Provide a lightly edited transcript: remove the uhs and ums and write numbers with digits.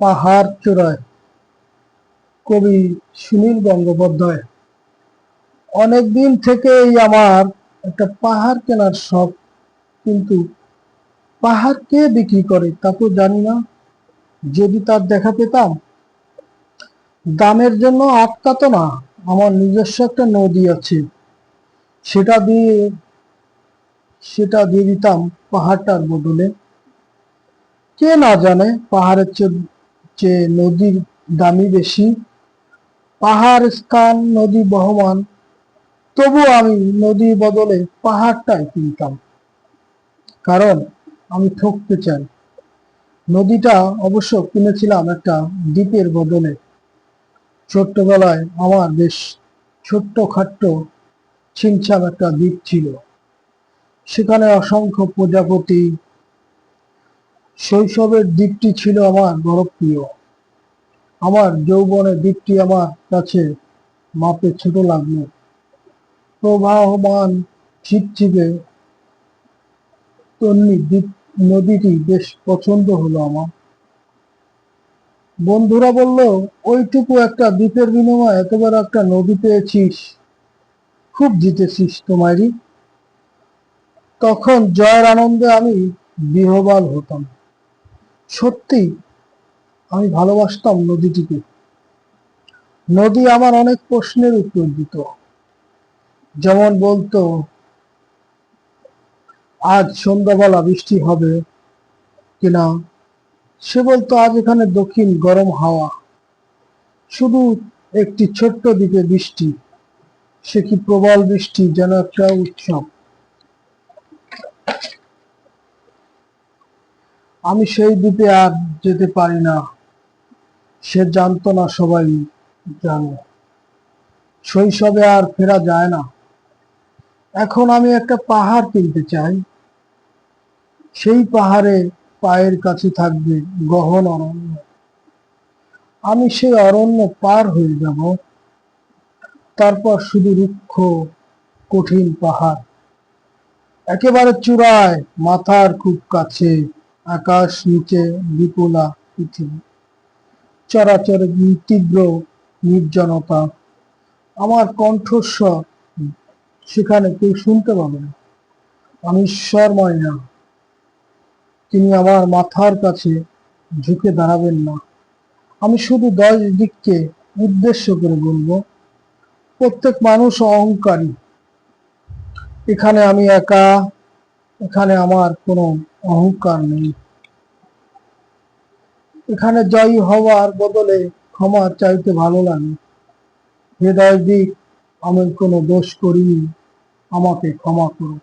পাহাড় চূড়ায় কবি সুনীল গঙ্গোপাধ্যায়। অনেকদিন থেকেই আমার একটা পাহাড় কেনার শখ, কিন্তু পাহাড় কে বিক্রি করে তা তো জানি না। যদি তার দেখা পেতাম, দামের জন্য আটকাতো না। আমার নিজস্ব একটা নদী আছে, সেটা দিয়ে সেটা দিয়ে দিতাম পাহাড়টার বদলে। কে না জানে পাহাড়ের চেয়ে নদীর দামই বেশি। পাহাড় স্থান, নদী বহমান, তবু আমি নদীর বদলে পাহাড়টাই কিনতাম, কারণ আমি ঠকতে চাই। নদীটা অবশ্য কিনেছিলাম একটা দ্বীপের বদলে। ছোট্টবেলায় আমার বেশ ছোট্ট খাট্ট ছিমছাম একটা দ্বীপ ছিল, সেখানে অসংখ্য প্রজাপতি। শৈশবের দ্বীপটি ছিল আমার বড় প্রিয়। আমার যৌবনে দ্বীপটি আমার কাছে মাপে ছোট লাগলো। প্রবাহমান ছিপছিপে তন্নি দ্বীপ নদীটি বেশ পছন্দ হলো আমার। বন্ধুরা বলল, ওইটুকু একটা দ্বীপের বিনিময়ে এত বড় একটা নদী পেয়েছিস, খুব জিতেছিস তোমারই। তখন জয়ের আনন্দে আমি বিহ্বল হতাম। সত্যি আমি ভালোবাসতাম নদীটিকে। নদী আমার অনেক প্রশ্নের উত্তর দিত। যেমন বলতো, আজ সন্ধ্যাবেলা বৃষ্টি হবে কিনা। সে বলতো, আজ এখানে দক্ষিণ গরম হাওয়া। শুধু একটি ছোট্ট দ্বীপে বৃষ্টি, সে কি প্রবল বৃষ্টি, যেন একটা উৎসব। আমি সেই দ্বীপে আর যেতে পারি না। সে জানতো না, সবাই জানে। শৈশবে আর ফেরা যায় না। এখন আমি একটা পাহাড় কিনতে চাই। সেই পাহাড়ে পায়ের কাছে থাকবে গহন অরণ্য। আমি সেই অরণ্য পার হয়ে যাব, তারপর শুধু রুক্ষ কঠিন পাহাড়। একেবারে চূড়ায়, মাথার খুব কাছে, আকাশ নিচে বিপুলা পৃথিবী। চরাচরে তীব্র নির্জনতা। আমার কণ্ঠস্বর সেখানে কেউ শুনতে পাবে না। আমি ঈশ্বর ময়না, তিনি আমার মাথার কাছে ঝুঁকে দাঁড়াবেন না। আমি শুধু 10 দিককে উদ্দেশ্য করে বলবো, প্রত্যেক মানুষ অহংকারী। এখানে আমি একা, এখানে আমার কোনো অহংকার নেই। এখানে জয়ী হওয়ার বদলে ক্ষমা চাইতে ভালো লাগে। হৃদয় দিক, আমি কোনো দোষ করিনি, আমাকে ক্ষমা করো।